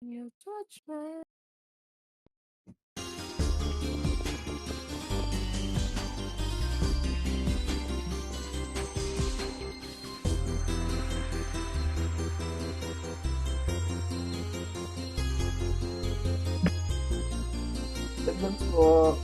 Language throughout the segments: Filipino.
You touch my Advance po.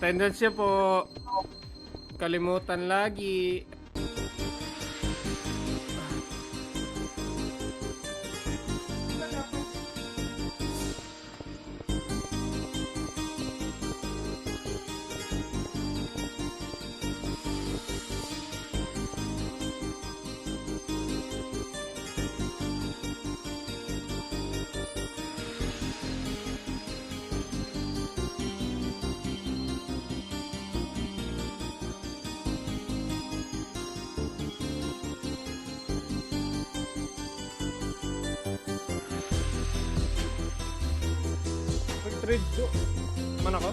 tendency po. Kalimutan lagi. Mag-trade ko. Man ako?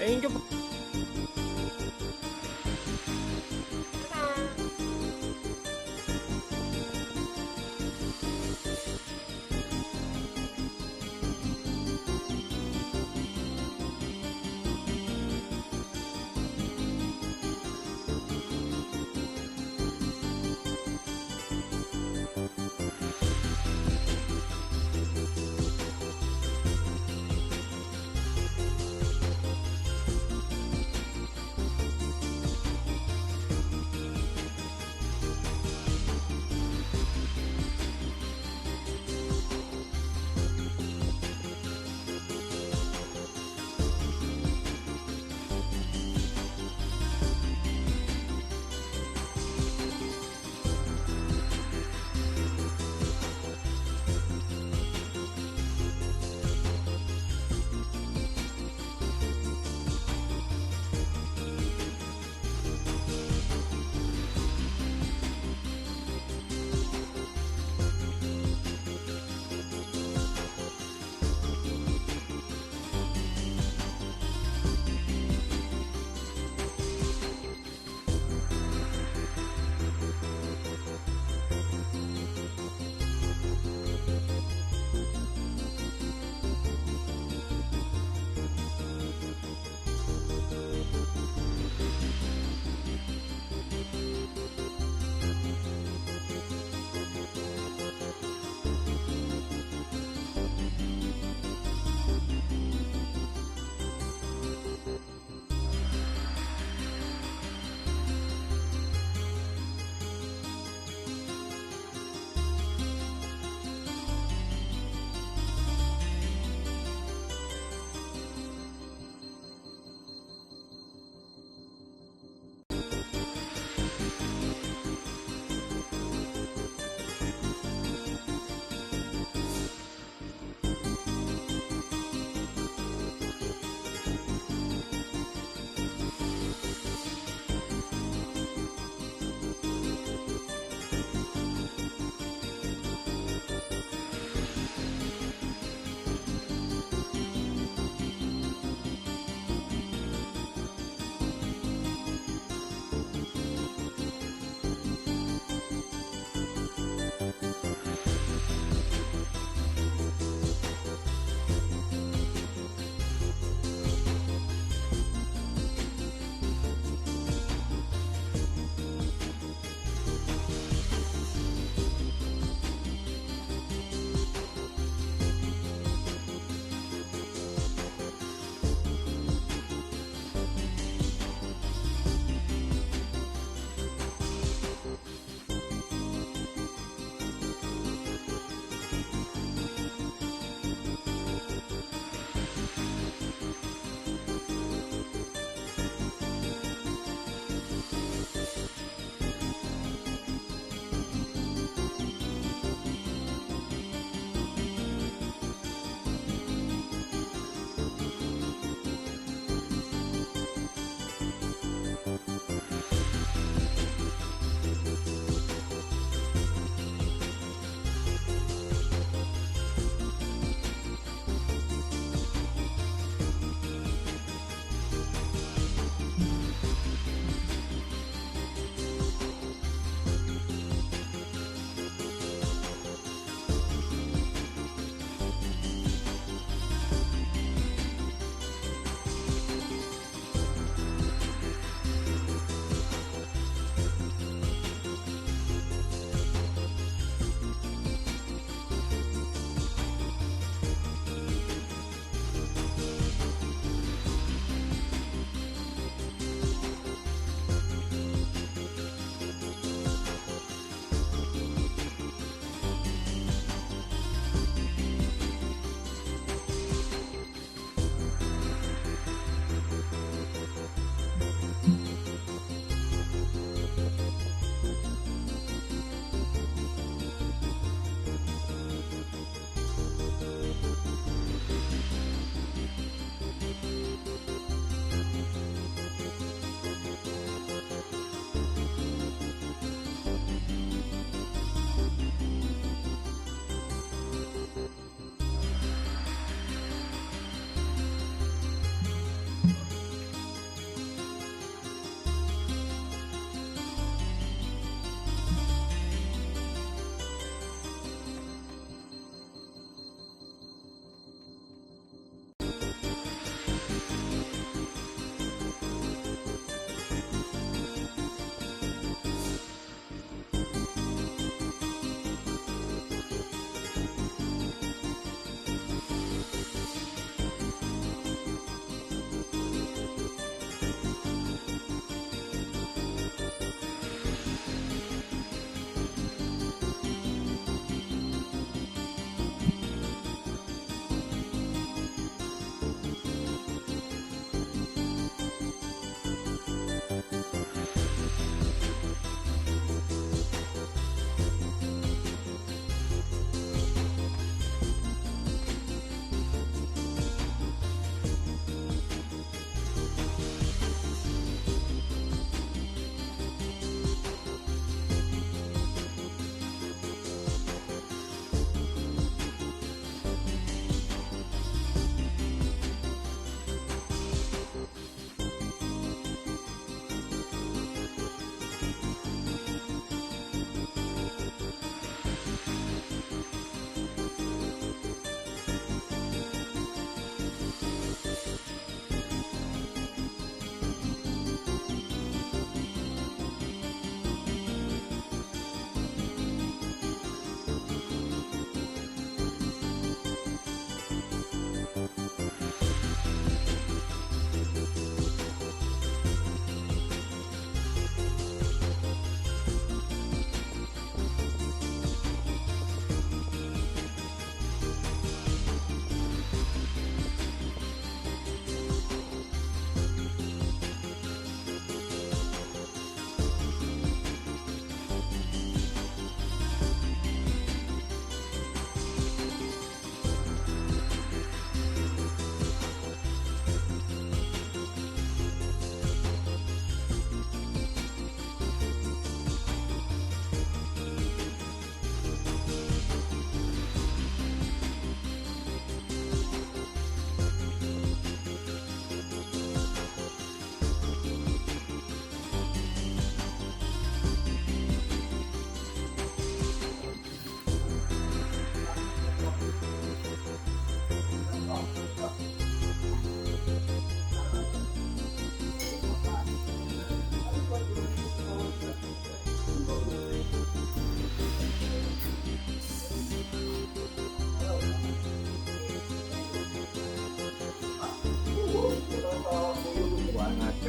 Thank you po.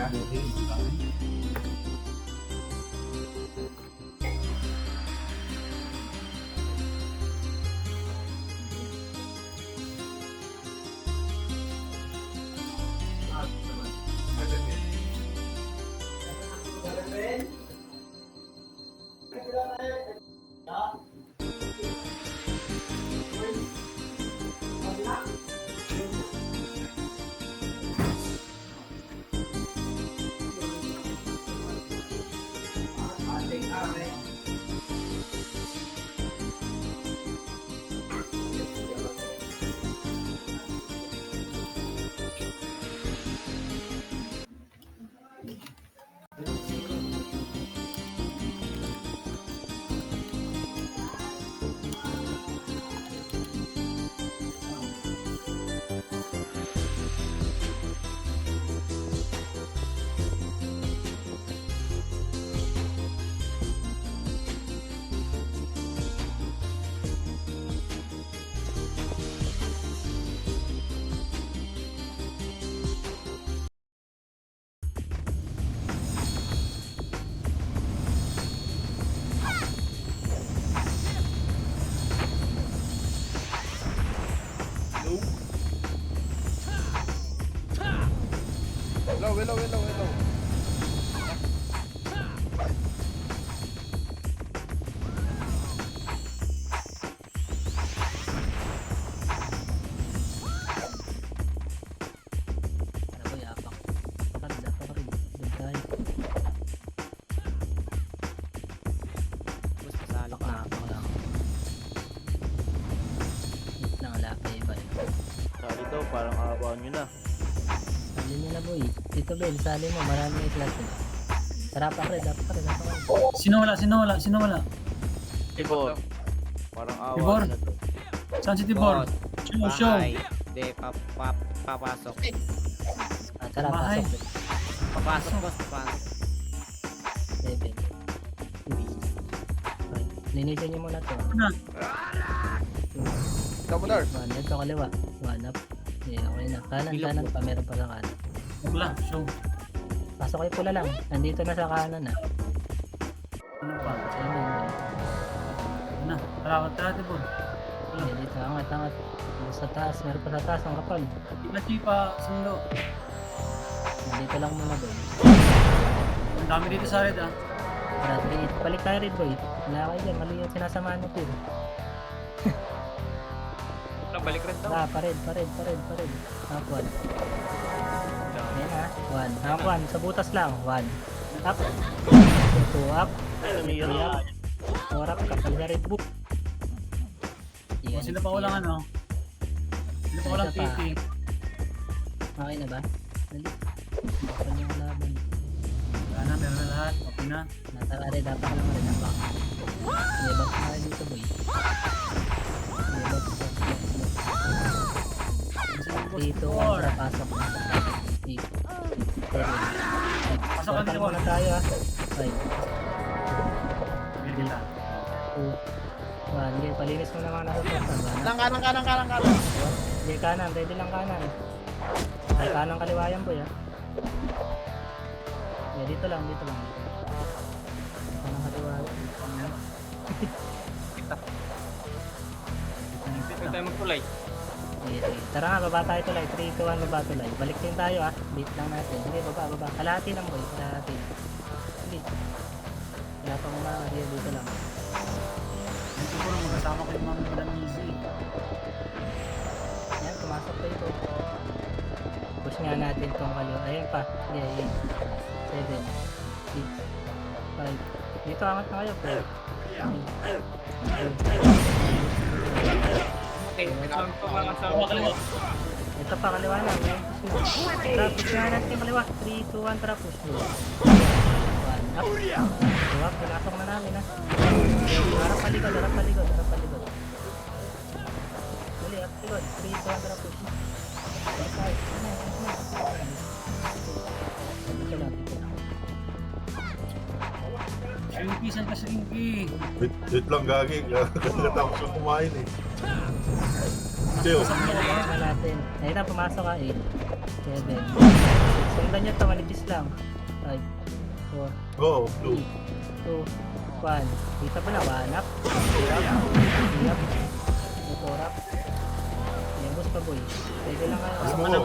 Hello. Ano ba yapak? Paparid. Doon tayo. Mas masalo ka. Apak lang. Hit lang ala kay iba eh. Sali daw, parang aabawan nyo na. Sali nyo na boy. Dito Ben, sali mo. Marami yung class eh. Sarap pa rin. Sino wala? Tibor. Parang Tibor? aabawan na to. Saan si Tibor? Show. Bahay. Hindi, papasok. Ah, tara, Bahay. pasok. Papasok, boss. Papasok. 7. Linisin nyo muna to. Na. Tamunar. 1. Ito kaliwa. 1 up. Yeah, okay na. Kanan pa. Meron pa sa kanan. Wala. Show. Pasok kayo pula lang. Nandito na sa kanan ah. Ano pa? Ayun. Na. Tara, Tibor. Wala. Yeah, dito. Angat. Sa taas. Meron pa sa taas. Ang kapal. Lati pa sundo. Nandito lang muna boy. Ang dami dito sa red ah. Tara, balik tayo rin boy. Wala kayo dyan. Mali yung sinasamahan mo Pir. Balik rin daw. Ah, pared. Up 1. Ayan ha. 1. Up 1. Sa butas lang. 1. Up. 2 up. 3 up. 4 up. Kapal sa red book. Sila pa walang ano. Sila pa walang Isa pa. PT. Okay na ba? Dali. Kapal yung laban. Wala na, meron na lahat. Okay na. Natara rin. Dapat lang rin ang back. Nebak na rin dito boy. Nebak. Dito ang para pasok. Dito. Pasok ka Total dito. muna tayo ha. 5. Pwede na. 2. 1. Sige, palinis mo naman nasa total. Kanan. Hindi kanan. Ready lang kanan. Ay, kanan kaliwa yan boy ha. Yeah, dito lang. Kanan kaliwa. Dito tayo magkulay. Sige. Tara nga, baba tayo tulay. 3, 2, 1, baba tulay. Balik din tayo ha. Beat lang natin. Sige, baba. Kalahati lang boy. Kalahati. Sige. Wala pang umakariya dito lang. Yung siguro magkasama ko yung mga Madam Easy. Ayan, pumasok pa ito. Push nga natin itong kaliwa. Ayan pa. Sige, 7, 6, 5. Dito angat na kayo. 4, Okay, pinawag ko mga sa ito pa kaliwa na. Tara, push nga natin yung kaliwa. 3, 2, 1, tara push. 1 up. 2 up, pinasok na namin ha. Harap paligod. Muli, up ligod. 3, 2, 1, tara push. Dito lang. Shinky, saan ka Shinky? Wait lang gagi. Katapos yung kumain eh. Chill. Pilihan na natin. Ayun na, pumasok ka. 8, 7. Sundan nyo ito, manipis lang. 5, 4, Go, blue. 2, 1. Dito pa na, 1 up. 3 up. 4 up. Ayan, boss pa boy. Pwede lang kayo. Ano mo? Ano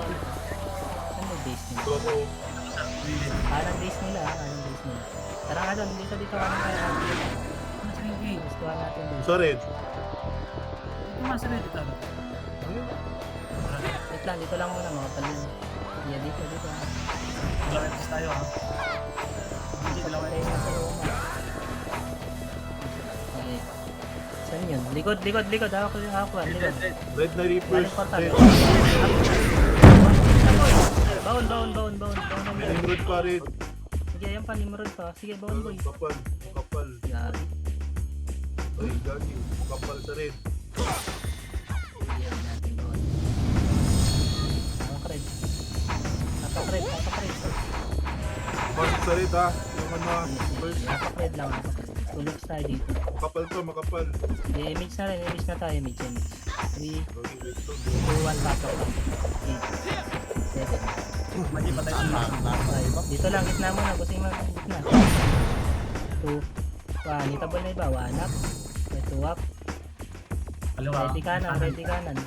yung base nila? Go, go. Anong base nila, anong base nila. Tara nga doon, dito kanan tayo. Mas ringi. Gustuhan natin dito. So, red. Mas ringi talaga. Wait lang, dito lang muna mga palin. Yeah, dito. Malapit tayo ha. Hindi dalawa Tayo na sa luma. Okay. Saan yun? Likod. Hawak ko. Likod. Red na Yan reapers. important. Red. Baon. Nimrod pa red. Sige, yan pa, Nimrod pa. Sige, baon boy. Kapal. Yari. Ay, gagi. Kapal sa red. Yan natin baon. Hawak red. Tapak red. Pasok sa red ha. Yung ano ha. First. Tapak red lang. Tulog tayo dito. Makapal. Sige, image na rin. Image na tayo. Image. 3, Okay, red to. 2, 1, pasok lang. 8, 7. Mali pa tayo sa mga. Dito lang, gitna muna. Busing mo, gitna. 2, 1. Itabol na iba. 1 up. 2 up. Kaliwa. Ready kanan.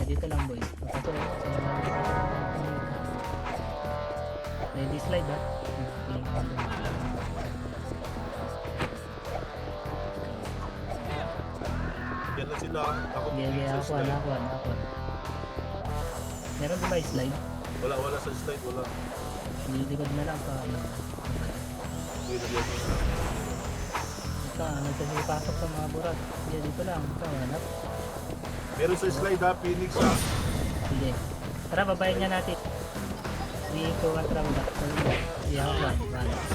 Dito lang boy. Ready slide ha. Yan na sila. Ako Yeah, sa ako. slide. Meron ba slide? Wala sa slide. Wala. Nilikod na lang pa. Okay, lagyan mo na. Ito, nagpasok sa mga burat. Yeah, dito lang. Ito, hanap. Meron sa slide ha. Phoenix ha. Sige. Tara, babayin niya natin. 3, 2, 1, tara muna. Yeah, 1.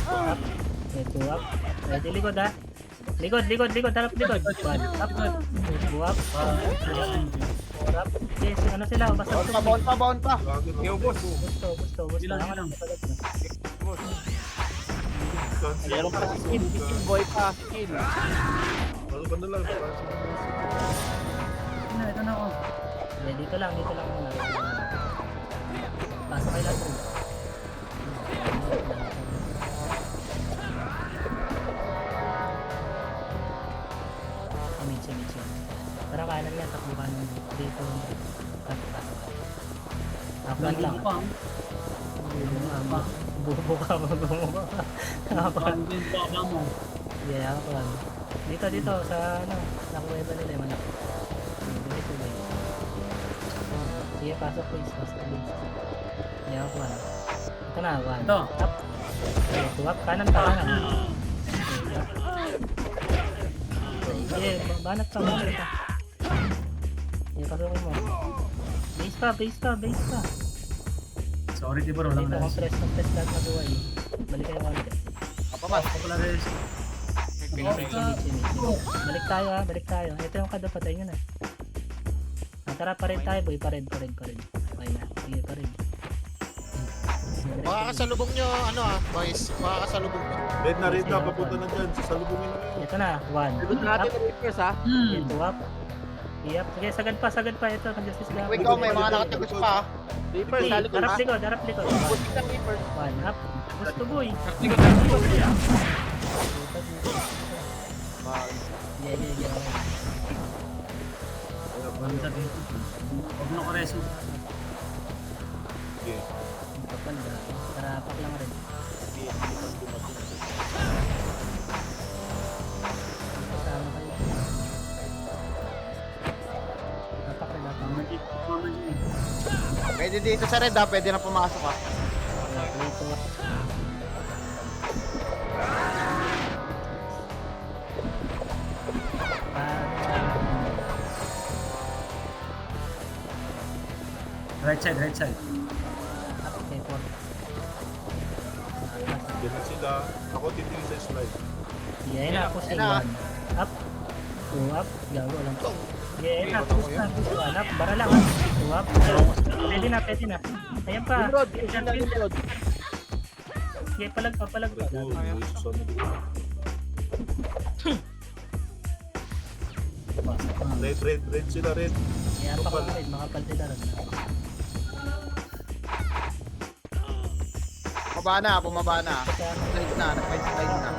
Up. 2 up. Ready, likod ha. Likod. Harap likod. 1 up. 2 up. 4 up. Yes, ano sila? Basta Baon pa. Gagi na. Yo, boss. Gusto. Ilang. Boss. Meron pa skin boy pa. Skin. Ano ba na lang? Ito na ako. Dito lang muna. Pasok kayo lang bro. Image. Tara kanan yan, takbo kanan dito. Takban lang. Bubo ka. Takban. Yung baba mo. Yeah, takban. Dito sa ano, nakuweba nila yung manak. Dito. Sige, pasok please. Yeah, takban. Ito na, 1. Ito. Up. Tuwap, kanan pa. Sige, banat pa. Sige, pasukin mo. Base pa. Sorry, Tibor. Walang Dito, res. compress lahat na buhay. Balik kayo konti. Kapamas. Wala res. Balik tayo. Ito yung kada, patay nyo na. Tara, pa-red tayo boy. Pa-red. Okay na. Sige, pa-red. Makakasalubong nyo, boys. Makakasalubong nyo. Red na. Papunta na dyan. Sasalubungin na kayo. Ito na, 1. Likod natin ng reapers ha. Ito up. Yep. Sige, sagad pa. Ito, kan-justice lang. Ikaw, may mga nakatagos pa. Reapers sa likod ha. Harap likod. Putik ng reapers. 1 up. Gusto boy. Likod. Yeah. Walang sabi. Huwag mo ko-reso. Okay. Kapal ba? Karapak lang rin. Kasama kayo. Kapak rin ako. Mama niya eh. Pwede dito sa red ha. Pwede na pumasok ha. Dito. Right side. Okay, 4. Yan na sila. Ako titingin sa slide. Yeah, na push Yan na. 1. Up. 2 up. Gago lang. Yeah, na Ito, push na. 1 up. Bara lang ha. 2 up. Pwede na. Ayan pa. Nimrod. Sige, palag pa. Oh, susunod. Red sila, red. Kaya pa ko rin, makapal sila rin. Bumaba na. Kaya ano, Slide na, nag-slide na.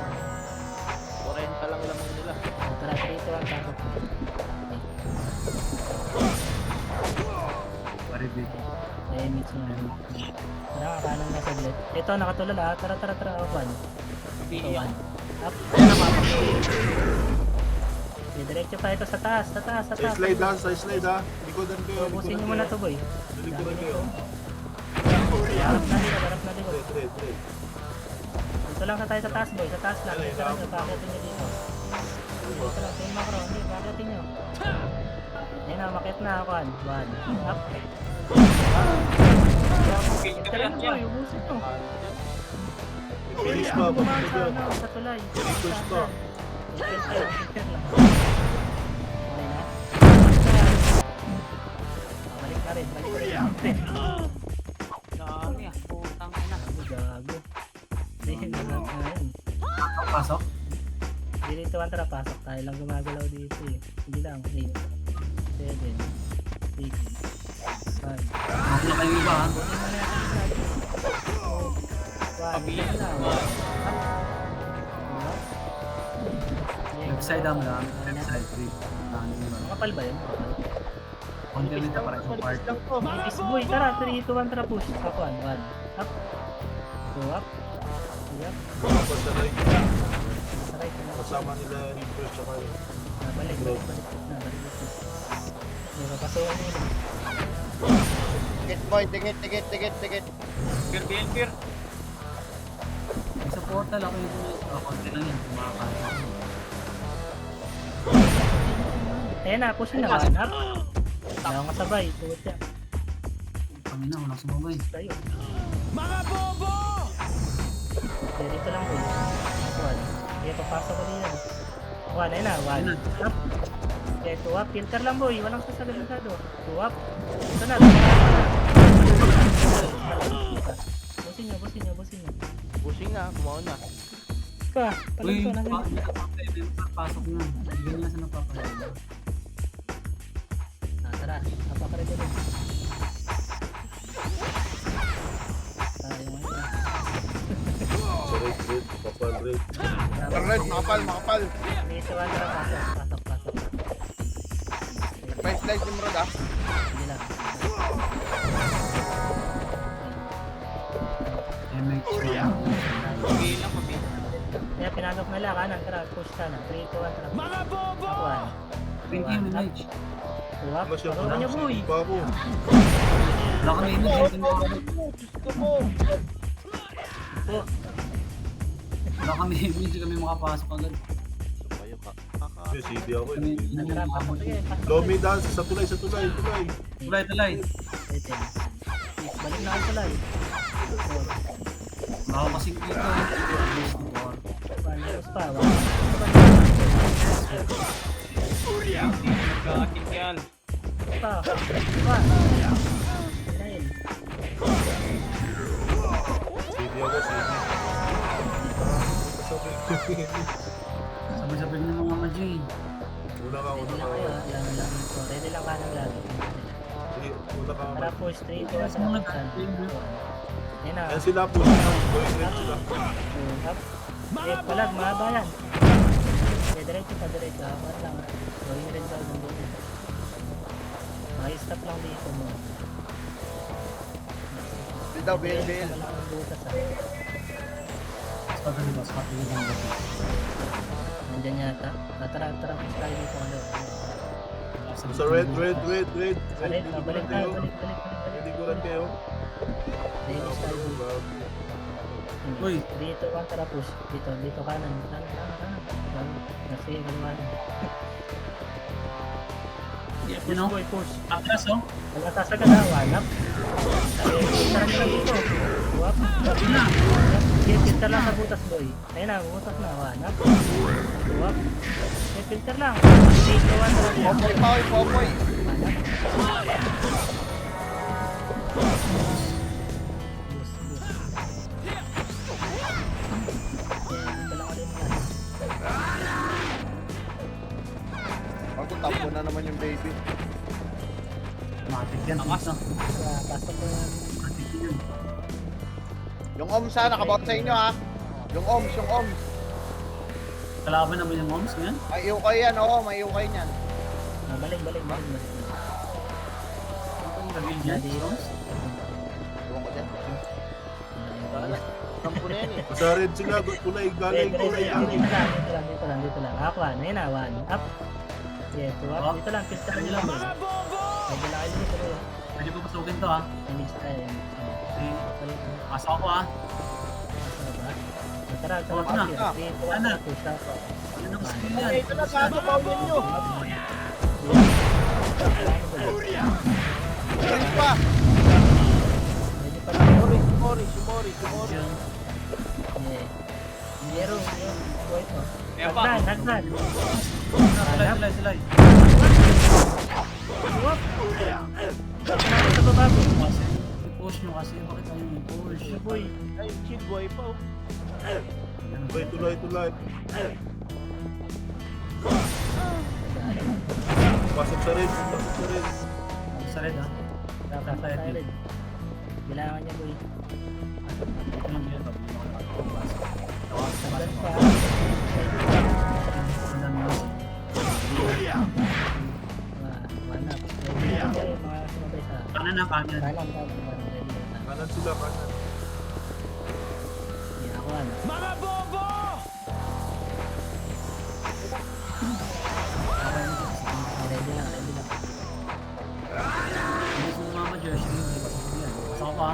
40 lang lamang nila. tara, dito ang tapos. Pare big. Eh, mix mo na. Tara, kanan na saglit. Ito, nakatulala. Tara, one. Ito, one. Up. Okay, diretso pa ito sa taas. Sa slide ha, sa slide ha. Likodan kayo. Ubusin nyo muna to, boy. Likodan kayo. Harap na likod. Red. Dito lang sa tayo sa taas, boy. Sa taas lang. Dito lang, pakitin nyo dito. Dito lang, same macro. Hindi, pakitin nyo. Ayun na, makit na ako. One. Up. Ito lang, boy. Ubusin nyo. Finish pa, Bumaan pagpapag yan. sa tulay. Finish pa. Okay na. Balik na rin. Dami ah. Putang ina. Gago. Hindi na ngayon. Pasok. Dito ang tara, pasok tayo lang gumagalaw dito eh. Hindi lang, 8, 7, 8, 5. Ako na kayo iba ha. Buti mo na natin sa Pabilis na. Left side ang lang. Left side 3. Makapal ba yun? Konti ulit na para sa part. Ipis boy, tara, 3, 2, 1, tara push. Up 1, 1. Up. 2 up. 3 up. Tapos sa right. Sa right. Kasama nila Reapers tsaka yun. Balik. Papasukan nyo yun. Tikit boy, tikit. Beer. Sa portal ako yung konti lang yan. Kumakakaya. Ayan na, push na. 1 up. Wala akong kasabay. Tuwad siya. Pangina, walang sumabay. Tayo. Okay, dito lang boy. 1. Okay, papasok ko din yan. 1, ayun na. 1 up. Okay, 2 up. Filter lang boy. Walang sasagad masyado. 2 up. Ito na. Busin nyo. Pushing na, kumaon na. Pa, palag Uy, ko na. pasok na. Hindi nga sa napapalala. Tara. Napakarit ulit. Tayo ngayon. Sa red. Kapal red. Red, makapal. Dito ka tara. Pasok. Nag-slide yung Rod ah. Hindi lang. MH. Pabilang. Kaya pinagap nila kanan. Tara, push kanan. 3, 2, 1, tara. Mga bobo! 20 MH. 2 up. Mas yung Paruhan niyo boy. pa ako. Wala kami init. Wala kami init. Hindi kami makapasok agad. Kayo ka. Yes, hindi ako. Kami Tara, pasok. Sige, pasok. Lomi dance sa tulay. tulay. Wait. Balik na ako sa live. Baka kasi dito. Paneros pa. Nagkakating yan. Pa. Dahil. CD ako, CD. Sabay-sabay ng mga Majay. Una ka. Ready lang kayo. Lang. So, ready lang kanan lagi. Una ka. Tara, push 3, 2, 1, Sumunod. Yan na. Yan sila po. Going red sila. Up. Eh, palag, mahaba yan. Okay, diretso. Apat lang. Going red sa ulang dito. Stop lang dito mo. Hindi daw, BL. Wala kang butas ah. Mas pagkali ba? Sa kapili ng gabi. Nandyan yata. Tara, push tayo dito. Sa red. Balik, balik tayo. Likuran kayo. Davis tayo dito. Uy. Dito ka, tara push. Dito kanan. Kasi gano'n. You know? Push. Atras oh. Wala tasaga na, wanap. Tara nyo lang dito. Wap. Filter lang sa butas boy. Ayun na, butas na, wanap. Wap. Filter lang. Dito, Popoy. Ako tapo na naman yung baby. Yan, Takas. na. Pasok ko yan. Yun. Yung OMS ha, nakabot sa inyo ha. Yung OMS, yung OMS. Kalaban naman yung moms ngayon. May ukay yan, oo, may ukay niyan. Balik. Ano yung reveal dyan? Moms? Ewan ko dyan. Kampo na yan eh. Sa red sila, kulay, galay, kulay. Dito lang. Up, 1. Ayun na, 1. Up. Yeah, 2 up. Dito lang, pista nyo lang. Medyo lang kayo dito. Pwede pa pasukin to ha. Mix tayo. Okay. Pasok ako ha. Tara, Wag na. Ana. Push up. Yan ang skill yan. Okay, ito na, gato, paunin nyo. Drink pa. Medyo pa lang. Mori. Yan. Yeah. Zero. Wait mo. Ayan pa. Hagdan. Silay. Sa baba po. Kasi, i-push nyo kasi. Bakit tayo yung push? Boy. Ay, chill boy pa oh. Tulay. Pasok sa red. Sa red ha. Dapat silent. Kailangan niya boy. Ito lang yun. Hagdan pa. One up. Mga sumabay sa... Kanan na kanan. Kanan. Kanan sila, kanan. Yeah, ako ano. Mga bobo! Ready lang. Hindi mo mama jersey. Pasok ako ha.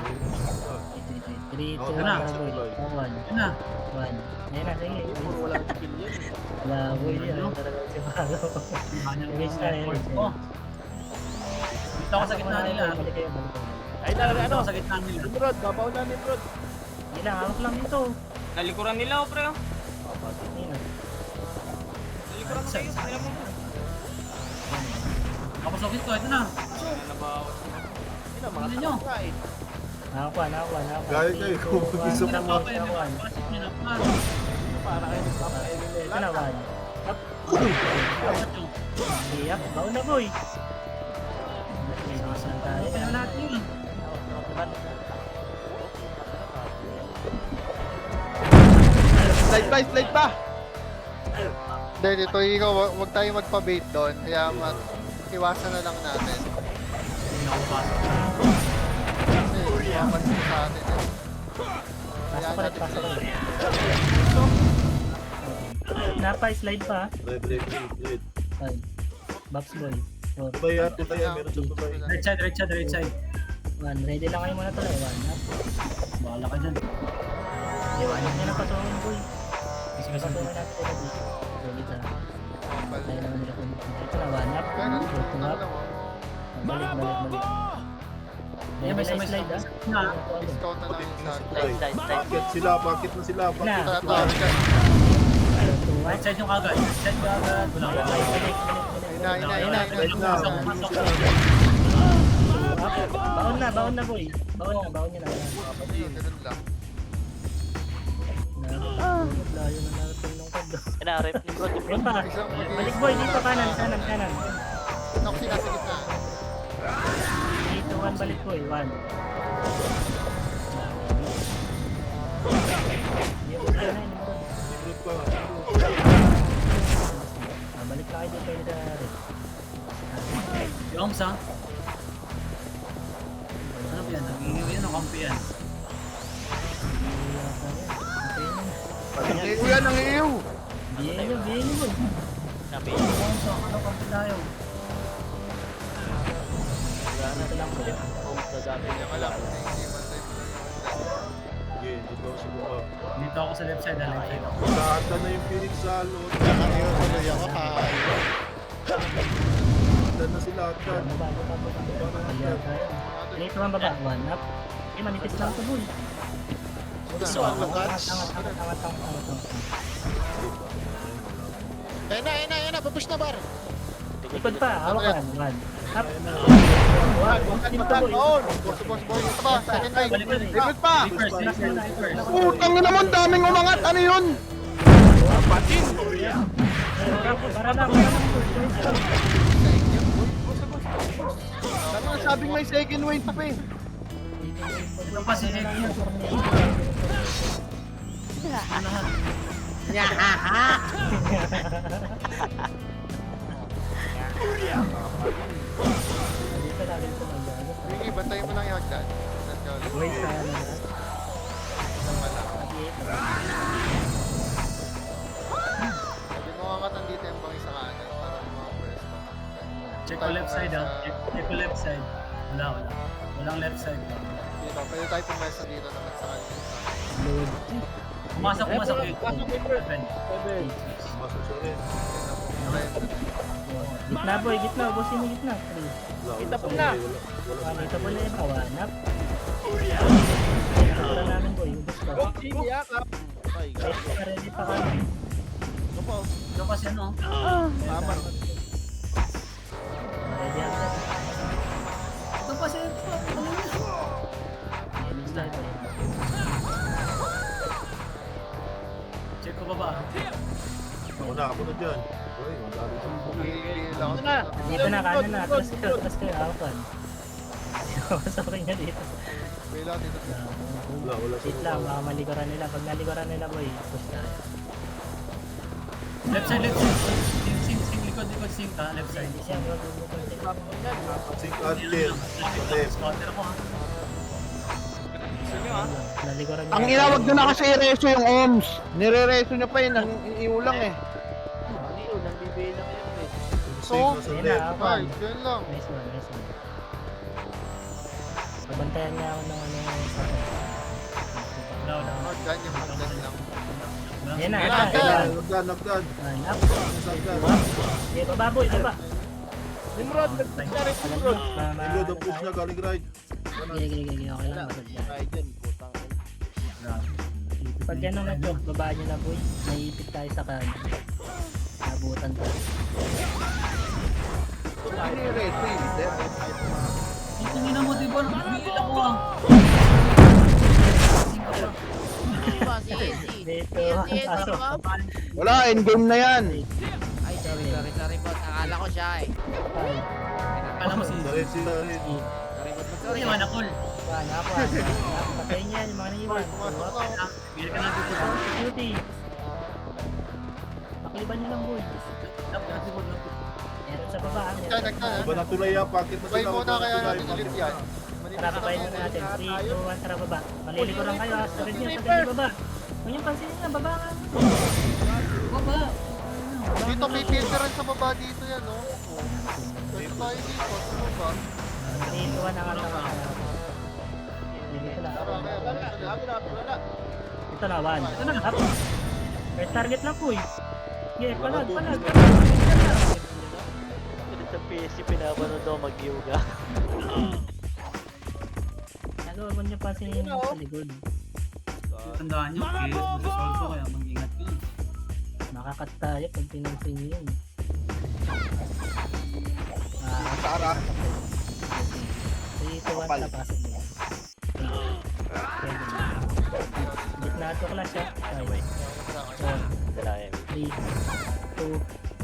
3, 2, 1, Okay na. 1. Yan na. 1. Ayun na, sige. Puro walang skill yan eh. Wala, boy. Ano talaga si Palo. Kanyang Release na, effort release. ko. Dito ako sa gitna nila. Balik kayo. Ay, Dito ano? ako sa gitna nila. Nimrod, babaw na Nimrod. Hindi lang, hawak lang dito. Nalikuran nila oh pre oh. Ayun na. Nalikuran mo kayo. Tingnan mo. Kapasokit ko. Ito na. Ano na ba? Yun ang mga Tingnan nyo. kain. Nakakuha. Gaya kayo, kung mag-isa Ito pa. Pasok nyo na pa. Para kayo nagpapakainin nila. na, 1. Up. Pasok nyo. Hindi, up. Baon na, boy. Saan tayo? Ito na natin yun. Slide pa. Hindi, dito ikaw, wag tayo magpa-bait doon. Kaya iwasan na lang natin. Hindi na ako pasok. Kasi mapansin sa atin. Pasok ko ulit. Napa-slide pa. Red. Ay. Box boy. 4. Tulay yan, meron sa tulay. Right side. 1. Ready lang kayo muna tuloy. 1 up. Bahala ka dyan. Iwanan nyo na pasungin, boy. Kasi Pasungin natin sila dito. Sulit na. Tayo naman nila kung ito na 1 up. 2 up. Balik. Yan, may Ready slide na slide, na. Discount na lang sa Bakit na sila. Na. Right side yung agad. Right side yung agad. Wala ka. Ina. Baon na, boy. Baon nyo na. Ganun lang. Layo na natin nung kado. Rep Nimrod. Ayun pa. Balik boy, dito kanan. Noxy nasa gitna. Dito 1 balik boy, 1. Balik na kayo dito kayo sa red. Yung sa. Ano ba yan? Nangingiwi yan o kampi yan? Kuya ng iyo. Biyen nyo boy. Sabi. Yung sa ano kampi tayo? Wala na lang po. Home sa dati. Sige, dito ako sa baba. Dito ako sa left side. Left side ako. Sa ata na yung Phoenix sa load. Ata na sila ata. Baba. Dito ang baba, 1 up. Eh, manipis lang ito boy. Angat. Ayun na, papush na bar. Likod pa, hawakan. 1. Up. Dito boy. Boss. Ito ba? Second line. Balik. Likod pa. First. Putang na naman, daming umangat. Ano yun? Para lang. Tama, sabing may second wave pa eh. Ito pa si Nick. Dito natin ito mag-ano. Ricky, bantayin mo lang yung hagdan. Let's go. Wait sa ano na. Hindi mo kakatan dito yung bang isa kanan para may mga pwesto. Check ko left side ah. Check ko left side. Wala. Walang left side. Dito, pwede tayo pumwesto dito naman sa kanan. Load. Pumasok. Pasok yung first. Open. Masok siya rin. Gitna boy, gitna. Ubusin mo gitna. Please. Kita po na. Wala ito po na yung kawanap. Wala namin boy. Ubus ka. Hindi yakap. Ready pa kami. Ito kasi ano. Tama. Ready agad. Ito kasi. Next time. Check ko baba. Ako na dyan. Uy, madami sa Hihil ako. Dito na, kanan na. Atras kayo. Awan. Pasokin niya dito. Wala dito. Wala sa Wait lang, baka maliguran nila. Pag naliguran nila boy, push tayo. Left side. Sing. Likod. Sing ka. Left side. Hindi siya magbubukan. Sing until. Left. Scatter ko ha. Naliguran niya. Ang inawag doon na kasi i-reso yung OMS. Nire-reso niya pa yun, ang iulang eh. Sing nasa Ayun na, left. awan. Ay, yun lang. Nice one. Pabantayan niya ako ng ano sa Wala. Hagdan yung hagdan lang. Yan na, Nagdan. One up. Nagdan. Okay, baba boy, baba. Nimrod, nagkari si Nimrod. Ilo the push na galing right. Gigi, okay lang. Basag yan. Ay, dyan, putang. Pag gano'n nag-drop, babaan nyo na boy. Naiipit tayo sa kanan. Nabutan tayo. Nire-reso yun, sir. Ito nina mo diba? Bigil ako ah. Dito, aso. Wala, endgame na yan. Ay, sorry boss. Akala ko siya eh. Alam mo si... Sarap sila rin. Sorry naman ako. One up. Patayin niya, yung mga naiwan. Bigil ka na dito. Beauty. Pakliban nyo lang boy. Meron sa baba. Hagdan. Iba na tulay yan. Pakit na Sabay sila. muna kaya natin ulit yan. Tara, papayin na natin. 3, 2, 1, tara baba. Malilikuran kayo ha. Sa red nyo, sa red baba. Kung yung pansinin na, baba ka. Baba. Dito may filteran sa baba dito yan, no? Dito tayo dito, sa baba. 3, 2, 1, ang alam ka. Dito lang. Wala. Ito na, 1. Ito na, up. First target lang po eh. Yeah, palag. Sa PC, pinapanood daw mag-yoga. Ano, huwag niyo pansinin sa likod. Tandaan nyo. Mag-resolve ko kaya mag-ingat ko. Makakat tayo pag pinansin niyo yun. Tara. 3, 2, 1, tara, pasok mo. Gitna ito class siya. 3, 2,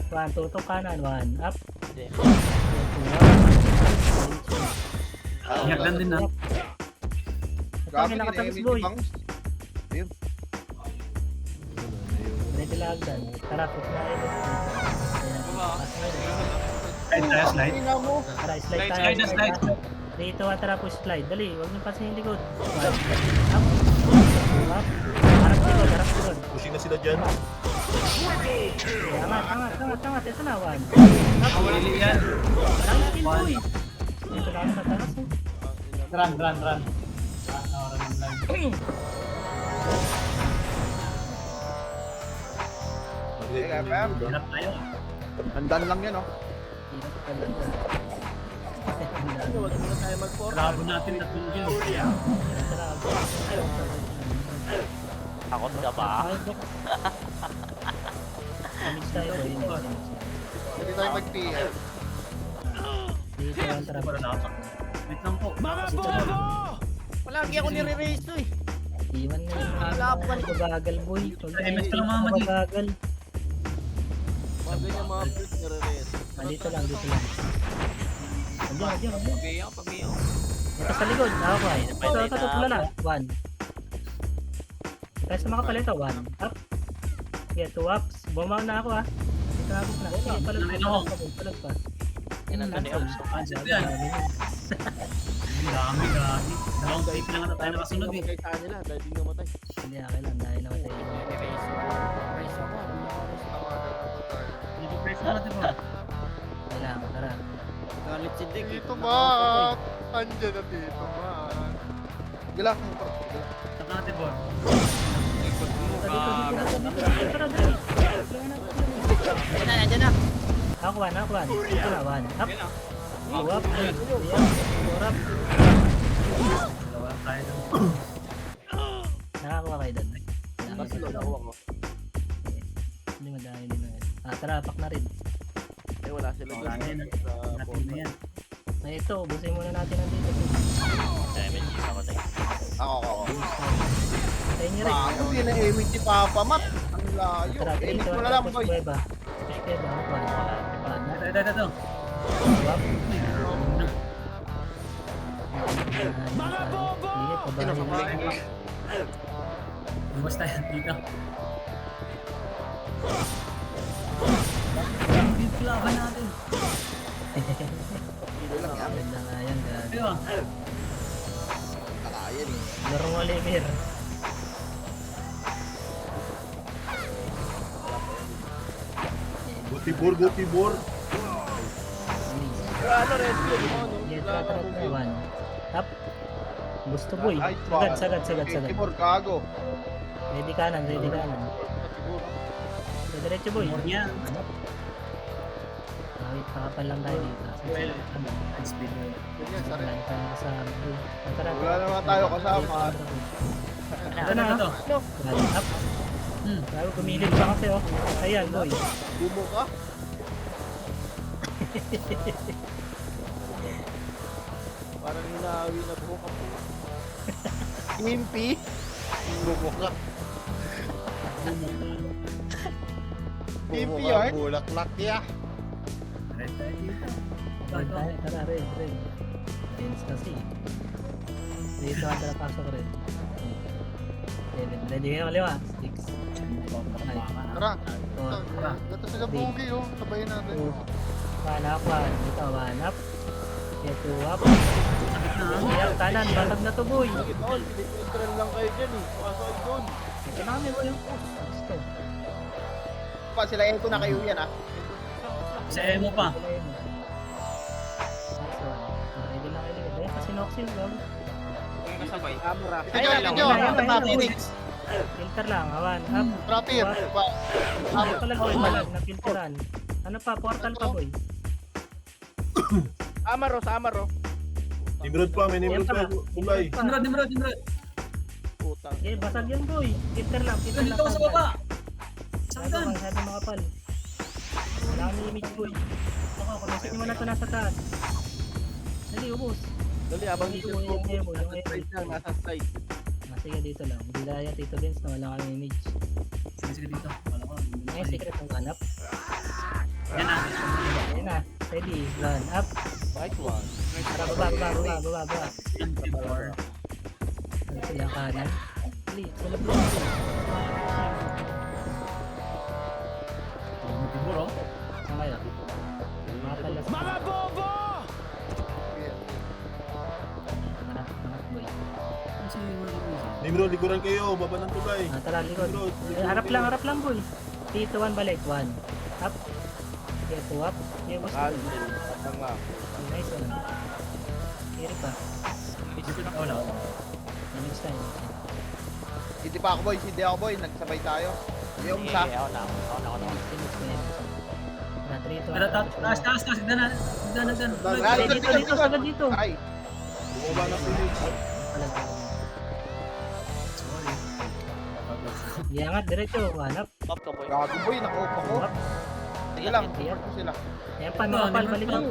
1, tutok kanan, 1, up. 2, 1. Hagdan din na. Ito ang nakatagos boy. Ready lang agdan. Tara, put na ito. Slide. Tara, slide tayo. Slide. Dito, tara po slide. Dali, huwag niyo pansinin yung likod. 1, up. Harap likod. Pushing na sila dyan. Angat. Ito na, 1. Mawali yan. Parang skill boy. Dito lang sa taas. Run. Hirap tayo. Handan lang yan, oh. Hirap talaga. Huwag muna tayo mag-force. Labo natin 3 kills. Takot ka ba? Damage tayo boy. Hindi tayo mag-PM. Dito ang tara. Para nakatak. Wait lang po. Palagi ako nire-reso eh. Iwan na yung Laban. bagal boy. Ay, mas ka lang mga madi. Bagal. Mga ganyan mga first nire-reso. Dito lang. Andiyan. Pag-iyo. Ito sa likod, okay. Ito, pula na. 1. Tayo sa mga palito, 1. Up. Yeah, 2 ups. Bumaw na ako ha. Ito na ako na. Sige, palag pa. Inano ni Ops. Cancel yan. Ang dami, gagi. Dalawang tape lang na tayo nakasunod eh. Kay sa nila, dahil di namatay. Hindi, okay lang. Dahil naman tayo. Race ako. Dito press na natin ba? Kailangan, tara. Galit si Dick. Dito ba? Andyan na dito ba? Gila. Saka natin ba? Ikot mo, Dito. gaga. Tara. Nandiyan na. Ako 1. Ito na, 1. Up. Yan lang. 2 up. 4 up. Dalawa tayo doon. Nakakuha kayo doon. Tatlo na ako. Hindi madami din na yan. Tara, pack na rin. Eh, wala sila. Wala na yan. Natin na yan. Ay, ito, ubusin muna natin ang dito. Damage, namatay. Ako. Tayo nyo rin. Ako yun ang aiming si Papa Mat. Ang layo. Tara, Aiming dito. ko na lang, Tapos boy. kuweba. Kuweba, ako. Ito. Wap. Mga bobo! Sige, pabahin na. Lumas tayo dito. Dito laban natin. Ganda nga yan, ganda. Diba? Kakayan eh. Larong Olimir. Gutibor. Ano, rescue? Ano? Sige, tara na. 1. Up. Gusto boy. Ay, Sagad. Timor, gago. Ready kanan. Diretso boy. More niya. Wait, pakapal lang tayo dito. Well, high speed mo. Ganyan, sorry. Wala tayong kasama. Tara. Wala naman tayo kasama. Ito na, Ito. Up. Bago kumilit pa kasi oh. Ayan boy. Bumo ka? Parang hinawi na buhok ako. Impi? Bumo ka. Impi yan? Bulaklak ya. Red tayo dito. Tara, red. Dance kasi. Dito ka tara pasok red. 7. Ready ka kaliwa. 6. Tara. 4. Dito sila bugi oh. Sabayin natin. 1 up, 1. Dito, 1 up. Get 2 up. Ayan, kanan. Batag na to, boy. Tol, pinitran lang kayo dyan eh. Pasok doon. Ito na kami, boy. Gusto. Pa, sila Eko na kayo yan ah. Sa emo pa. Ready lang kayo. Ayan, kasi Noxil, bro. Kung kasabay. Camera. Tignan natin Ayun, yun. ayun, Ito pa, ayun. Phoenix. Filter lang, 1 up. Rapid. Ano pala, boy? Malag na filteran. Ano pa? Portal pa, boy. Amaro. Nimrod pa, may Nimrod pa. Kulay. Nimrod. Puta. Eh, basag yan, boy. Filter lang. Dito ako sa baba. Saan? Sabi makapal. Wala kami image, boy. Pagkasin mo na ito nasa taas. Dali, ubos. Dali, abang Dito dito. yung emo, yung Nasa emo. side lang, nasa side. Sige, dito lang. Hindi lang yan, Tito Vince, na wala kami image. Sige dito. Wala ko. May secret ng hanap. Yan na. Ayan na. Ready, run, up. Right one. Tara, baba. Before. Ano sila kanan? Dali, sulap lang. Siguro. Saan kayo? Mga bobo! Hanap, boy. Kasi Nimrod, likuran kayo. Baba ng tulay. Tara, likod. Nimrod. Harap lang, boy. Dito, 1 balik. 1. Up. Okay, 2 up. Okay, gusto. Cancel. Atang nga. Nice one. Kiri pa. wala. Next time. Hindi pa ako boy. Nagsabay tayo. Yung Sige, isa. ako na. Next time. Natrito. Pero taas. Tignan na. Dito, sagad dito. Ay. Bumaba ng Phoenix. Sorry. Iangat, diretso. Hanap. Pop ka, boy. Gago boy, nakuha ko. Up. Sige lang, Sige. support ko sila. Ayan pa, mga pal, balik lang.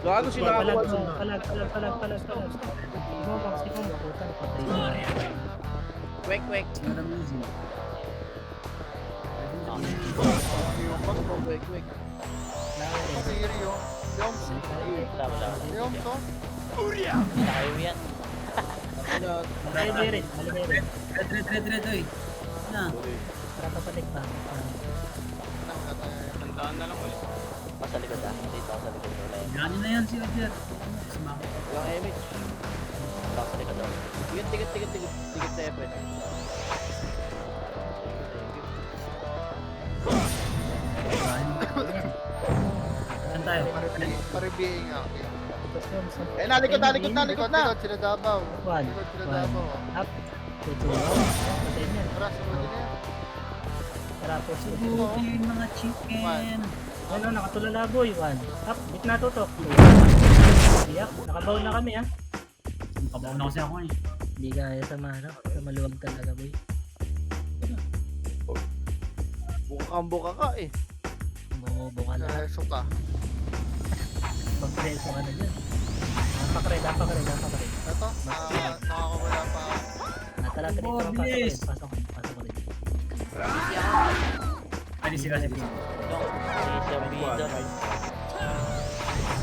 Gago sila ako. Palag. Sige mo, puta na patay. Wek. Madam Lucy. Wek. Si Rio. Yung, Wala, wala, wala. yung, so. Hindi na kayo yan. Malibay rin. Red, oy. Na. Para papalik pa. Tandaan na lang ulit. Sa likod ah. Dito ako sa likod. Wala yan. Yan na yan si Roger. Sumakit. Yung image. Dito ako sa likod. oh. Tigat sa F. Saan tayo? Paribiing nga. Tapos yun, sa... Eh, nalikod na. Likod, sila Davao. One. Likod sila One. Davao. Up. Two. Patay niyan. Tara, sunod din yan. Tapos yun. Buti mga chicken. Ano, nakatulala boy. One. Up. Gitna tutok. Iyak. Nakabaw na kami ah. Kabaw na kasi ako eh. Hindi kaya sa marap. Sa maluwag talaga boy. Buka ka eh. Bumubo ka lahat. Reso ka. Pag-preso ka na dyan. Napakre. Ito, nakakawala pa. Tara, dito ang pasok rin. Bilis. Pasok rin. Ay, sila. Yung si Sir B doon.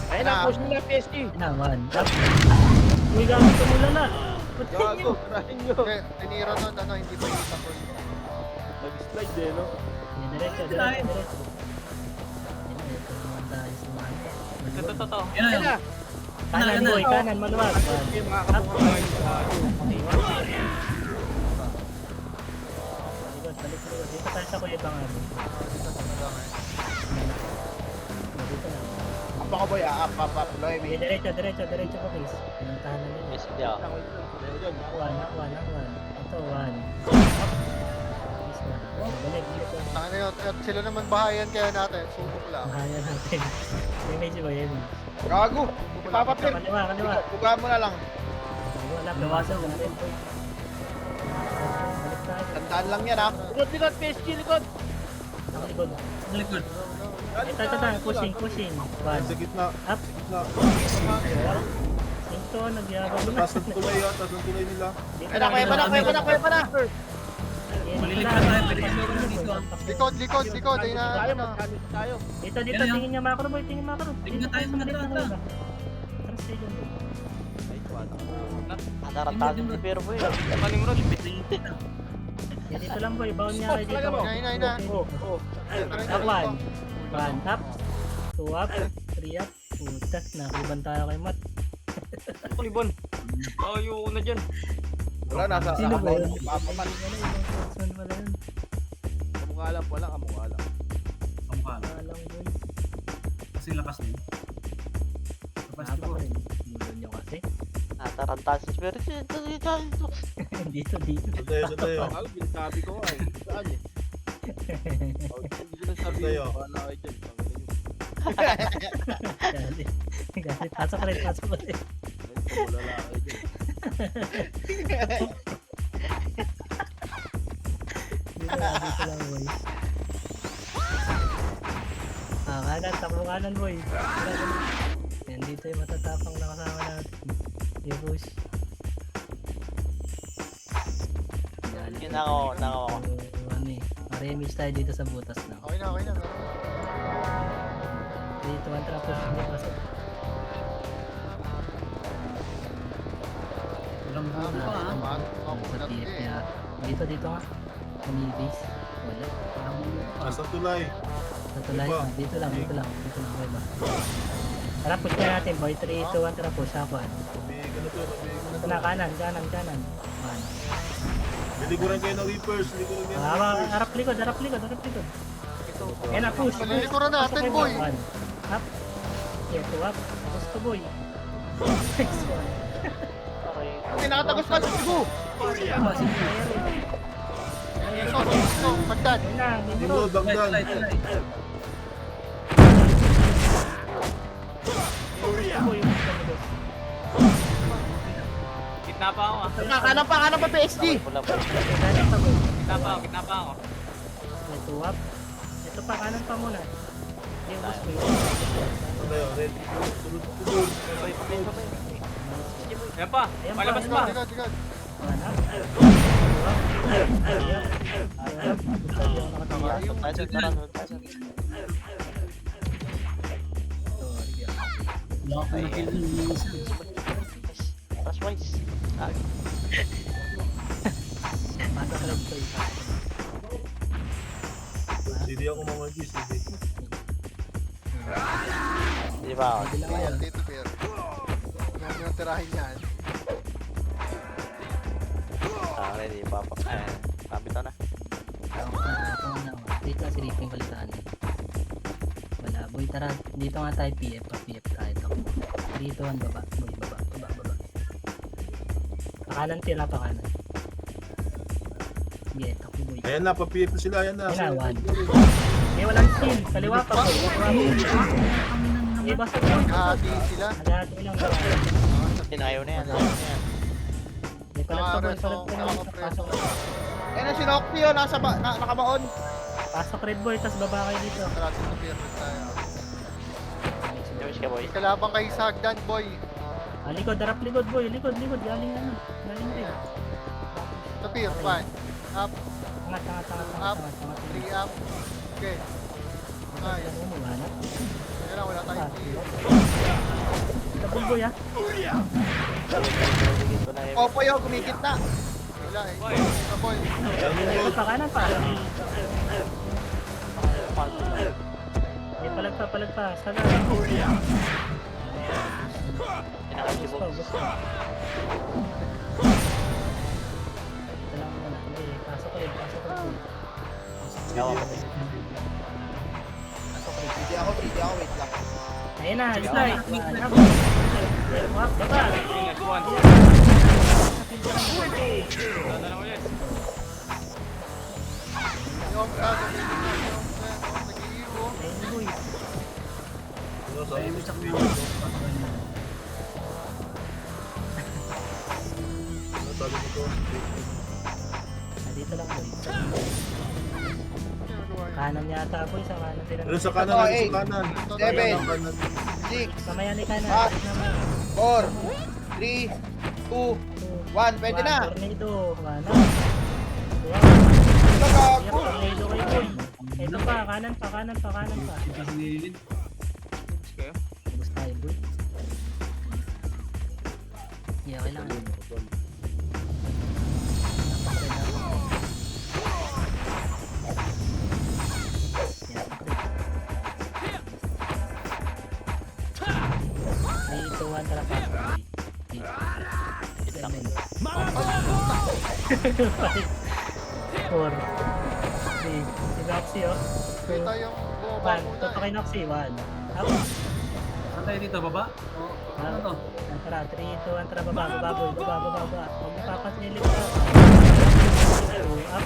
Ayun na, push mo na PSG. Na, one. Up. Uy, gamit tumulala. Gago, try nyo. Hindi, tinira nun, hindi pa yung tapoy. Nag-slide eh, no? Diretso. Ito naman tayo sa mga. Totoo. Yan Ayun na. na. Kanan boy, kanan, maluwag. One. Okay, makakabuka Balik. Dito tayo sa kuya bang ano. Dito lang. Apa ka boy, up. Loy, Okay, diretso ko please. Pinuntahan na nila. Yes, hindi ako. One. Ito, one. Please na. Balik dito. Ano yun, at sila naman bahayan kaya natin, subok lang. Mahaya natin. May medyo ba yan? Gago. Ipapapir. Kaliwa. Buga mo na lang. Wala, lawasan na rin. Balik tayo. Tandaan lang yan ha. Likod, PSG, likod. Nakalikod. Malikod. Ito. Pushing. One. Sa gitna. Up. Gitna. Ito, nagyabang na. Taas ng tulay nila. Dito Kuya pa na. Malilikod tayo. Pwede kasi ako dito. Likod, ay na, Tayo, ano. magkamit tayo. Dito, Yan, yan. tingin niya macro boy, tingin macro. Tingnan tayo, mga tata. Trust kayo dyan boy. Natarantado si Pero Boy. Palimrod. Yan, dito lang boy, baon niya kayo dito. Ina. Up, one up, two up, three up. Putas, nakiban tayo kay Matt. Kulibon. Ayoko na dyan. Wala, nasa Sino ba yun? Papaman. Saan pala yun? Kamukha lang, wala kamukha lang. Kamukha lang. Wala lang boy. Kasi lakas din. Lakas Napa ko. ka rin. Nilon nyo kasi. Natarantado si Pero. Dito. Tayo. Ako, binasabi ko nga eh. Saan eh? Hindi ko nang sabihin. Tayo. Wala kayo dyan. Galit. Pasok rin. Wala kayo dyan. Dito lang boy. Takbo kanan boy. Yan dito yung matatapang na kasama natin. Push. Yun ako. Ano eh. Remix tayo dito sa butas na. Okay na. Dito ang trapos. Hindi pasok. Walang buko pa ha. Sa TF niya. Dito nga. Base. Wala. Walang buko pa. Nasa tulay. Sa tulay. Dito lang. Boy ba? Tara, push na natin boy. 3, 2, 1. Tara, push. Ako. May ganito. Ito na, kanan. One. Niliguran kayo ng Reapers. Harap likod. Yan na, push. Malilikuran natin, Pasok boy. kayo, one. Up. Yeah, 2 up. Tapos to boy. Next one. Okay, nakatagos pa. Sigo. So, pagdad. Yan na, Nimrod, Nimrod. Bagdan. Ito boy, yung Nimrod. Gitna pa ako ah. Kanan pa PSG. Pula po. Kanan pa boy. Gitna pa ako. May 2 up. Ito pa, kanan pa muna. Yung boss boy. Tayo. Red. Tulod. Yan pa. Ayan pa. Palabas pa. Digad. One up. 2 up. 3 up. 4 up. Basta di ako nakatawa. Tayo. Wala akong nakill ng isa. Rush wise. Ah, Paano ka lang ito isa? Hindi ako mamagis. Hindi. di ba? Pwede lang Ayan, yan. dito, Pier. Huwag mo tirahin yan. Ah, ready pa pa. Kapit na. Ako na. Dito na silipin ko litaan. Wala. Boy, tara. Dito nga tayo PF. PF tayo. Dito ang baba. Boy, baba. Pakanan tira, pakanan. Yeah, takbo boy. Ayan na, pa-PF na sila. Ayan na. Ayan na, 1. Eh, walang skill. Kaliwa pa boy. Eh, basta boy. Hati sila. Alahati lang. Ayaw na yan. Eh, palag pa boy. Nakapreso. Ayun na si Noxy yun, nakabaon. Pasok red boy, tas baba kayo dito. Sarado sa Pier tayo. Damage ka boy. Kalabang kay Sagdan, boy. Ah, likod, darap likod boy. Likod. Galing ano. Galing red. Sa Pier, 1. Up, Angat. 3 up. Okay. Nice. Ano mo, hanap? Kaya lang, wala tayong PF. Double boy ah. Ito na yun. Opo yun, kumikit na. Wala eh. Sa boy. Likod pa kanan pa. Eh, palag pa. Saga. Pinakasibo. Gusto. Ito lang muna. Hindi, pasok red. Yawa ka. Hindi ako, wait lang. Ayun na, alis na. Baba. Ingat, Juan. Dadala ko yan. Yung nag-iibo. Ayun boy. Ano, sabi Ay, ko, may sakmi ako. sabi ko. Dito lang boy. Kanan yata boy, sa kanan sila. Ano sa kanan? Oh, Ano eight. sa kanan? 7, Kanan. 6, Mamaya ni kanan. Ah. Naman. 4, 3, 2, 1, pwede na. Tornado. Kanan. Ito Ayan, gago. tornado kay boy. Ito pa, kanan pa. Hindi pa sinilid. Damage kayo. Ubus tayo boy. Yeah, kailangan. Dito, one tara pa. Four. Three. Si Noxy, oh. Kita yung bumaba One. muna Ito pa kay Noxy, one. Up. Saan tayo dito, baba? O, ano to? Tara, 3, 2, 1, tara, baba. Huwag mo papasilip ka. Up.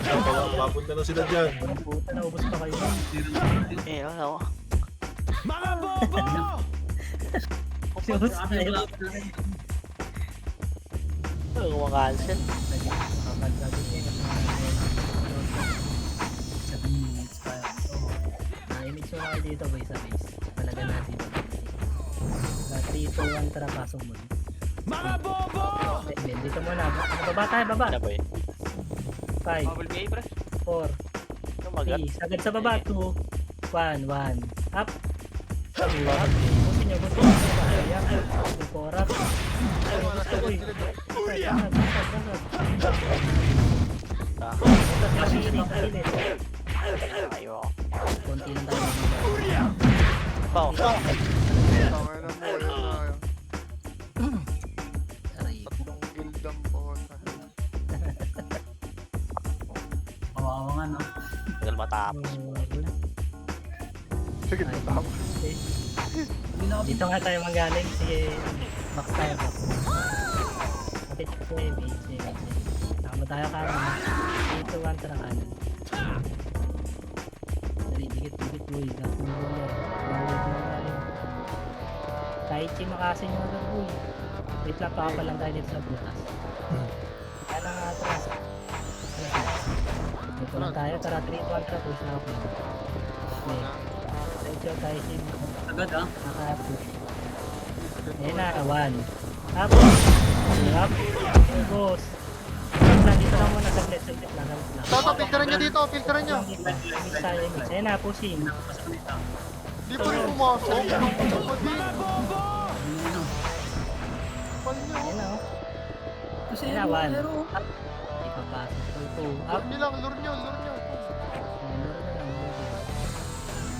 Papunta na sila dyan. Puta, naubos pa kayo. Ano? Ubos Ano tayo. ba? Kumakancel. 7 minutes pa. Image mo kayo dito boy sa base. Talaga natin. 3, 2, 1, tara, pasok mo. Dito muna. Baba tayo, baba. Ano boy? 5, Bubble gay, pre. 4, Tumagat. 3, sagad sa baba, 2, 1, 1, up. Busin nyo. Ayan, 4 up. Gusto ko eh. Ayaw. Konti lang tayo. Pao. Tama na mo. Aray. Tatlong gildam po. Kawawa nga, no? Tagal matapos. Sige, tama. Hindi na ako Dito nga tayo magaling. Sige, box tayo, box. Kapit ko eh, base. Tama tayo kanan. Dito, 1, tara kanan. Dali, dikit, boy. Dapat mo roller. Kahit si makasin mo agad, boy. Wait lang, pakapalang tayo dito sa butas. Kaya nga atras. Dito lang tayo, tara 3, 2, 1, tara, push na ako. Okay. Diretso tayo si agad, ah. naka-push. Ayan na, 1. Up. 2 up. Boss. Dito lang muna, saglit lang. Toto, filteran nyo dito, filteran nyo. Image tayo, image. Ayan na, pushing. Di pa rin pumasok. Bakal nyo. Ayun na, oh. Kasi Ayun na, one. Ero. Up. Di pa pasok. 2, up. Lure nyo lang, lure nyo, lure nyo. Lure na lang, lure.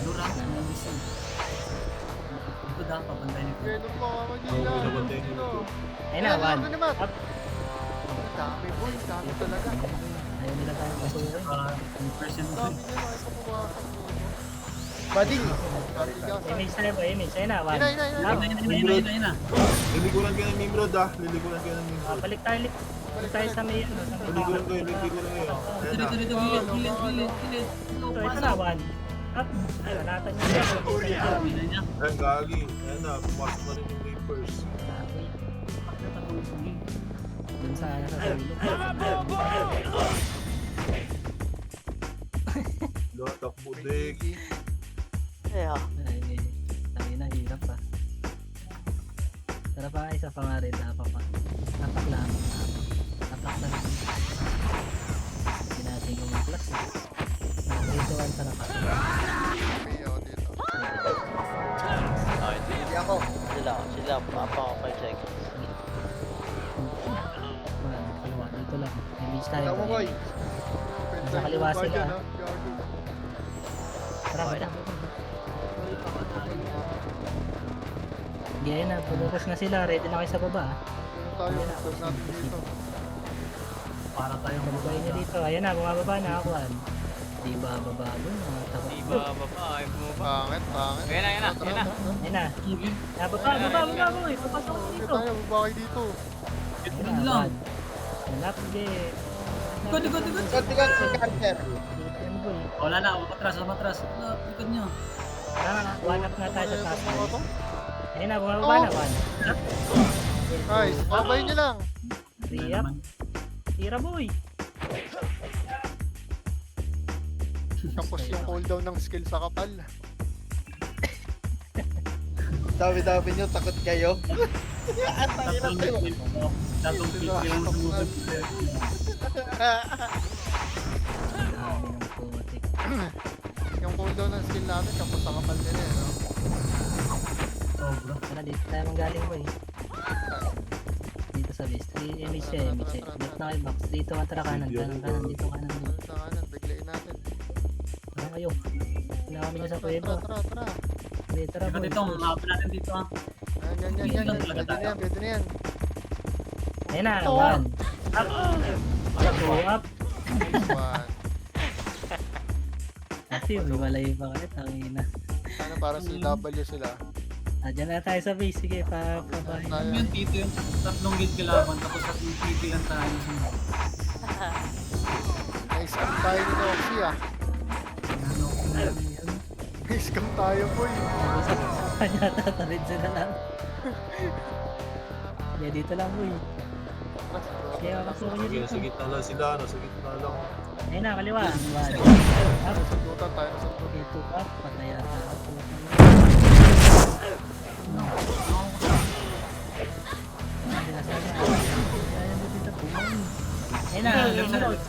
Lura, nangis yun. Ito dapat pabantay nito. Okay, lure mo, Manila. Oo, pinabantay nyo Dito. ito. Ayun na, Ayan, one. lure naman. Up. Ang dami boy, dami talaga. Ayaw nila tayo pasukin. Para impression mo. Dami nyo, ay papuwakan mo. Bading. Katigas. Image tayo ba? Image. Ayun na, one. Ina, ina, ina. Up. Ayun na. Liliguran kayo ng Nimrod ah. Liliguran kayo ng Ah, Nimrod. balik tayo, balik tayo sa may, ano, sa may Liliguran kayo, liliguran kayo. Ayan na. Dito, gilid. Ito, ito na, one. Up. Nalatan niya. Sabi na niya. Ayan, gagi. Ayan na, pumasok na rin yung Reapers. Dun sa sulok. Takbo dik. Yeah. Ay, tangin na, hirap pa. Tara pa nga, isa pa nga rin, tapak pa. Tapak lang. Tapak na rin. Hindi natin kumaplas. Dito ang sarap. Okay, ako dito. Okay, Hindi ako. sila, papa ko 5 seconds. Kaliwa, dito lang. Image tayo. Ikaw mo, boy. Nasa kaliwa Pwede sila. na, gago. Tara, tara. Gaya na, pumukus na sila. Ready na kayo sa baba. Ano tayo, lure natin dito. Para tayo Babay niya dito. Ayan na, bumababa na ako. Di ba bababo? Mga takot. Di ba, baba, ay bumaba. Pangit, pangit. Ayan na, ayan na, ayan na. Ayan na. Gigil. Baba, boy. Papasok ko Okay dito. tayo, baba kayo dito. Ito Ayan na, lang. one. Hanap, hindi. Ikot. Konti-konti si Carter. Ayan, boy. Wala na, matras. Ikot nyo. Tara, one up na tayo sa taas. Ano to? Ayun na, bumababa na, one. Guys, babay nyo lang. Three up. Tira, boy. Tapos yung cooldown ng skill sa kapal. Dami-dami nyo, takot kayo. Tatong pipil ko. Tatong pipil ang sumusunod. Ang dami ng putik. Yung cooldown ng skill natin, tapos sa kapal nila eh, no? Sobra. Tara, dito tayo manggaling, boy. Dito sa base. Image siya, image siya. Dito na kayo, box. Dito ka, tara, kanan. Dito, kanan. Sa kanan, biglayin natin. Parang kayo. Wala kami na sa kuweba. Tara. Hindi, tara, Ikot boy. ito, mapin natin dito ha. Yan. Bigyan lang Pwede talaga na yan, pwede na yan. Ayun na, one. Up. Two up. One. Kasi, umiwalay pa kayo. Tangina. Sana para CW sila. Diyan na tayo sa base. Sige, pabahay. Tayo. Yung dito yung tatlong guild kalaban, tapos tatlong pipil lang tayo. Na-scam tayo ni Noxy ah. Na-scam tayo boy. Kanya tatarid sila lang. Kaya dito lang, boy. Kaya masuko nyo Sige, dito. nasa gitna lang sila, nasa gitna lang. Ayun na, kaliwa. One. Up. Sundutan tayo na sundutan. Okay, two up. Patay ata ako. Ayun na, Left side. Emerald.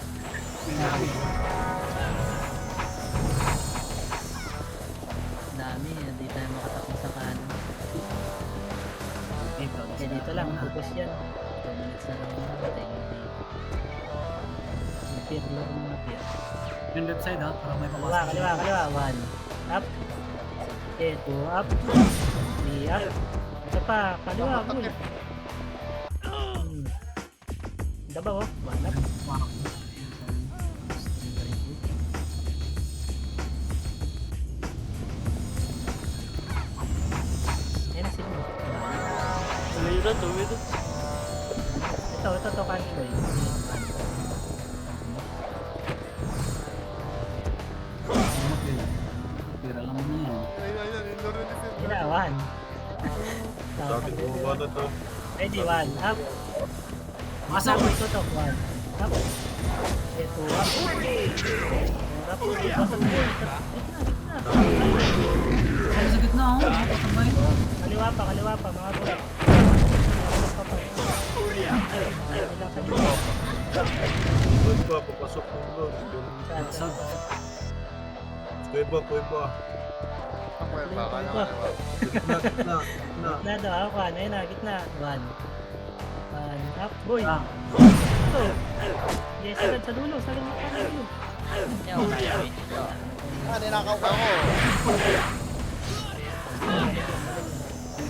Dami, hindi tayo makatakbo sa kanan. Kaya dito lang, focus yan. 2 minutes na lang muna, patay yung dito. Pier, laro muna pier. Yung left side ha, para may Kaliwa, papasok. kaliwa. One. Up. Okay, two up. Three up. Isa pa, kaliwa, boy. Dabaw, oh. One up. Ayan na sila. Tumira. Ito, kanto eh. Tira lang mo yan. Ayun, yung laro ni Sir. Ginawan. Dati bumaba na to. Ready, one. Up. Masok! Up, ito to. One. Up. Okay, two up. Up. Ay, sa gitna oh. Sabay. Kaliwa pa, mga bro. Pwede ba, papasok ng Lord. Kuweba. Ang web, baka na Gitna. Gitna daw, ako. Ano yun na, gitna. One. Up, boy. Ah, Ito. Yes, agad sa dulo. Sa dulo. Sa dulo. Yaw, kaya wait. Ah, ninakaw ka ako.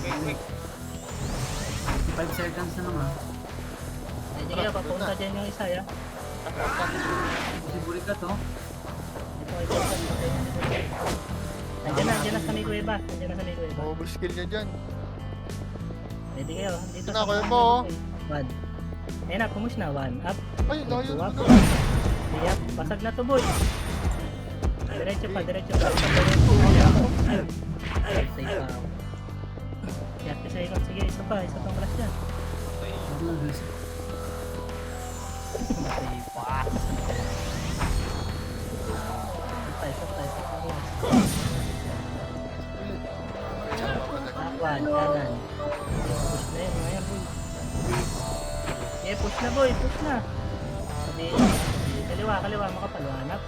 Quick, quick. 5 seconds na naman. Hindi kayo, papunta dyan yung isa, ya. Si Burikat oh. Ito ay punta. Nandiyan na sa may kuweba. Nandiyan na sa may kuweba. Mauubos skill niya dyan. Ready kayo. Dito Na, kuya mo, oh. 1. Ayun na, pumus na. 1. Up. Ay, layo Two, na up. naman. 3 up. Basag na to, boy. Diretso pa, diretso pa. Stay pa. Yan, seconds. Sige, isa pa flash dyan. Stay pa. Isa pa. One, kanan. Push na yun, mga yan, boy. Push na, boy. Push na. Sabi, kaliwa, makapaluhanap.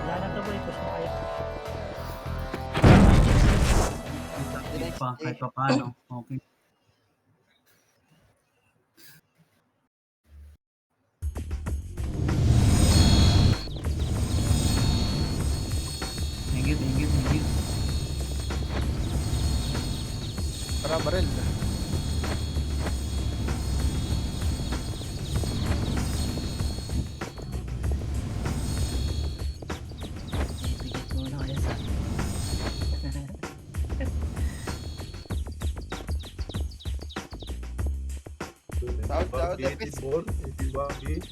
Wala na to, boy. Push na kayo. Kahit pa paano. Okay. Thank you. Tara, baril. Ipigit muna kayo sa... Sahod, Bit ball, hindi ba? Bit.